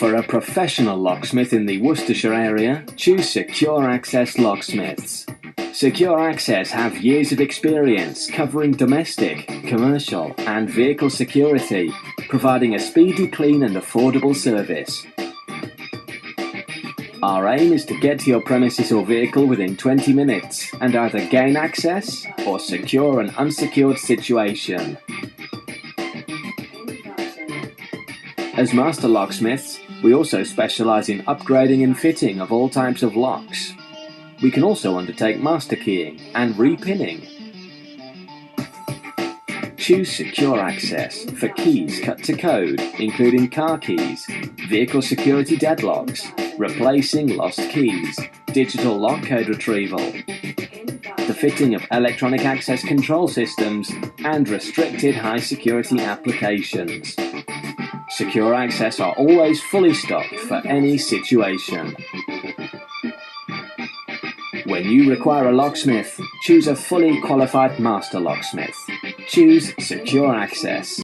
For a professional locksmith in the Worcestershire area, choose Secure Access Locksmiths. Secure Access have years of experience covering domestic, commercial and vehicle security, providing a speedy, clean and affordable service. Our aim is to get to your premises or vehicle within 20 minutes and either gain access or secure an unsecured situation. As master locksmiths, we also specialise in upgrading and fitting of all types of locks. We can also undertake master keying and repinning. Choose Secure Access for keys cut to code, including car keys, vehicle security deadlocks, replacing lost keys, digital lock code retrieval, the fitting of electronic access control systems, and restricted high security applications. Secure Access are always fully stocked for any situation. When you require a locksmith, choose a fully qualified master locksmith. Choose Secure Access.